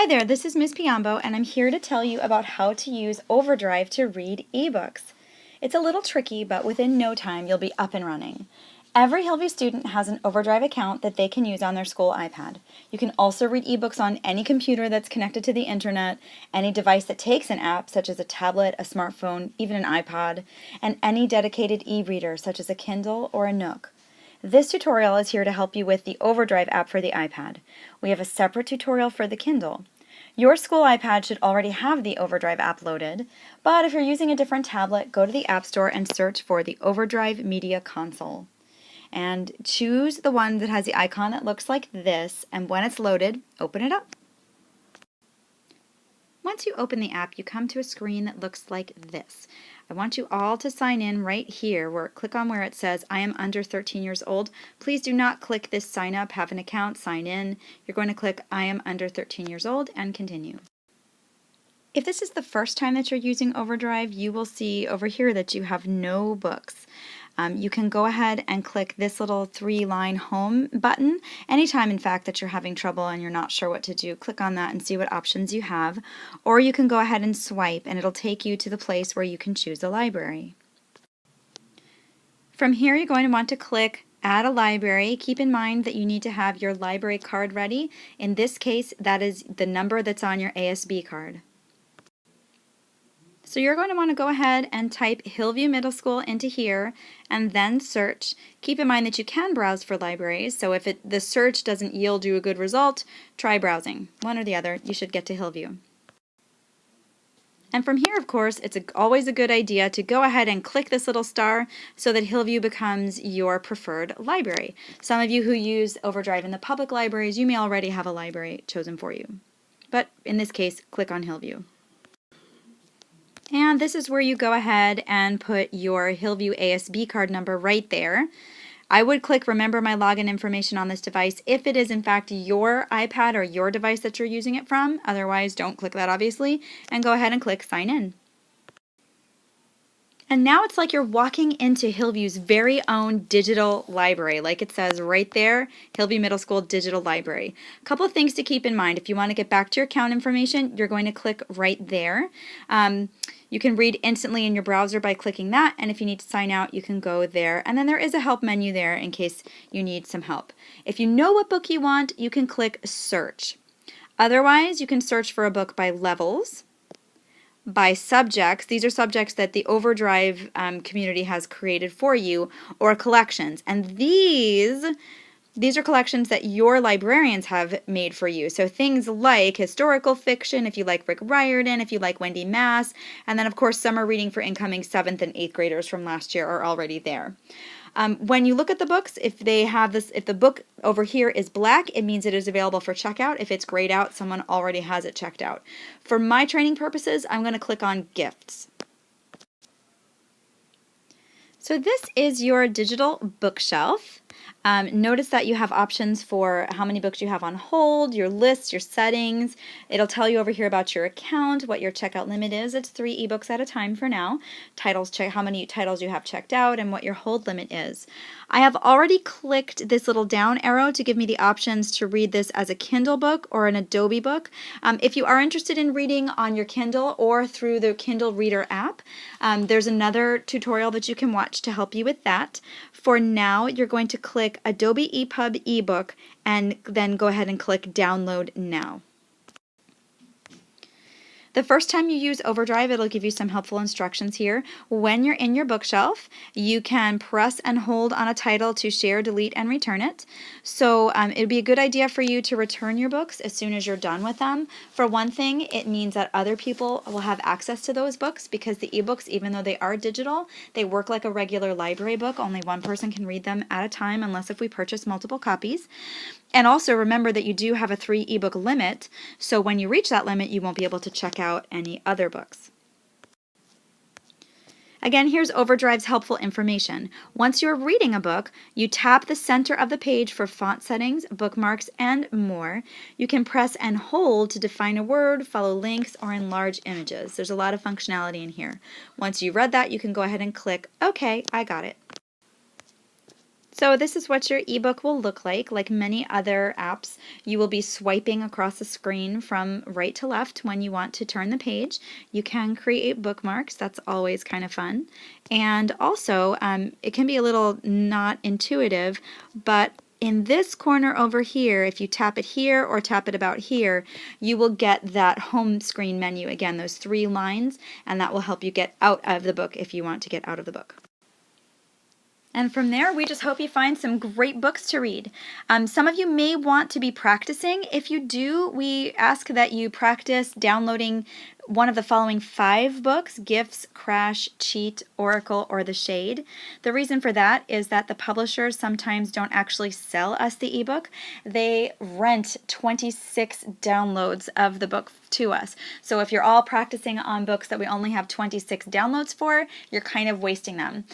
Hi there, this is Ms. Piombo, and I'm here to tell you about how to use OverDrive to read ebooks. It's a little tricky, but within no time you'll be up and running. Every Hillview student has an OverDrive account that they can use on their school iPad. You can also read ebooks on any computer that's connected to the internet, any device that takes an app such as a tablet, a smartphone, even an iPod, and any dedicated e-reader such as a Kindle or a Nook. This tutorial is here to help you with the OverDrive app for the iPad. We have a separate tutorial for the Kindle. Your school iPad should already have the OverDrive app loaded, but if you're using a different tablet, go to the App Store and search for the OverDrive Media Console. And choose the one that has the icon that looks like this, and when it's loaded, open it up. Once you open the app, you come to a screen that looks like this. I want you all to sign in right here. Click on where it says, I am under 13 years old. Please do not click this sign up, have an account, sign in. You're going to click I am under 13 years old and continue. If this is the first time that you're using OverDrive, you will see over here that you have no books. You can go ahead and click this little 3-line home button. Anytime, in fact, that you're having trouble and you're not sure what to do, click on that and see what options you have. Or you can go ahead and swipe and it'll take you to the place where you can choose a library. From here, you're going to want to click Add a Library. Keep in mind that you need to have your library card ready. In this case, that is the number that's on your ASB card. So you're going to want to go ahead and type Hillview Middle School into here and then search. Keep in mind that you can browse for libraries, so if the search doesn't yield you a good result, try browsing. One or the other, you should get to Hillview. And from here, of course, it's always a good idea to go ahead and click this little star so that Hillview becomes your preferred library. Some of you who use OverDrive in the public libraries, you may already have a library chosen for you. But in this case, click on Hillview. And this is where you go ahead and put your Hillview ASB card number right there. I would click Remember My Login Information on this device if it is in fact your iPad or your device that you're using it from. Otherwise, don't click that obviously, and go ahead and click Sign In. And now it's like you're walking into Hillview's very own digital library, like it says right there, Hillview Middle School Digital Library. A couple of things to keep in mind. If you want to get back to your account information, you're going to click right there. You can read instantly in your browser by clicking that, and if you need to sign out, you can go there. And then there is a help menu there in case you need some help. If you know what book you want, you can click Search. Otherwise, you can search for a book by levels, by subjects. These are subjects that the OverDrive community has created for you, or collections. And these are collections that your librarians have made for you. So things like historical fiction, if you like Rick Riordan, if you like Wendy Mass, and then of course summer reading for incoming 7th and 8th graders from last year are already there. When you look at the books, if the book over here is black, it means it is available for checkout. If it's grayed out, someone already has it checked out. For my training purposes, I'm going to click on Gifts. So this is your digital bookshelf. Notice that you have options for how many books you have on hold, your lists, your settings. It'll tell you over here about your account, what your checkout limit is. It's 3 ebooks at a time for now. Titles, check how many titles you have checked out and what your hold limit is. I have already clicked this little down arrow to give me the options to read this as a Kindle book or an Adobe book. If you are interested in reading on your Kindle or through the Kindle Reader app, there's another tutorial that you can watch to help you with that. For now, you're going to click Adobe EPUB ebook and then go ahead and click Download Now. The first time you use OverDrive, it'll give you some helpful instructions here. When you're in your bookshelf, you can press and hold on a title to share, delete, and return it. So it would be a good idea for you to return your books as soon as you're done with them. For one thing, it means that other people will have access to those books because the ebooks, even though they are digital, they work like a regular library book. Only one person can read them at a time unless if we purchase multiple copies. And also remember that you do have a 3 ebook limit, so when you reach that limit, you won't be able to check out any other books. Again, here's OverDrive's helpful information. Once you're reading a book, you tap the center of the page for font settings, bookmarks, and more. You can press and hold to define a word, follow links, or enlarge images. There's a lot of functionality in here. Once you've read that, you can go ahead and click, OK, I got it. So this is what your ebook will look like. Like many other apps, you will be swiping across the screen from right to left when you want to turn the page. You can create bookmarks. That's always kind of fun. And also, it can be a little not intuitive, but in this corner over here, if you tap it here or tap it about here, you will get that home screen menu. Again, those 3 lines, and that will help you get out of the book if you want to get out of the book. And from there, we just hope you find some great books to read. Some of you may want to be practicing. If you do, we ask that you practice downloading one of the following 5 books: Gifts, Crash, Cheat, Oracle, or The Shade. The reason for that is that the publishers sometimes don't actually sell us the ebook. They rent 26 downloads of the book to us. So if you're all practicing on books that we only have 26 downloads for, you're kind of wasting them.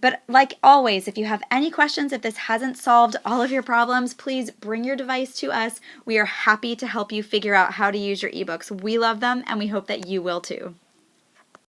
But like always, if you have any questions, if this hasn't solved all of your problems, please bring your device to us. We are happy to help you figure out how to use your ebooks. We love them, and we hope that you will too.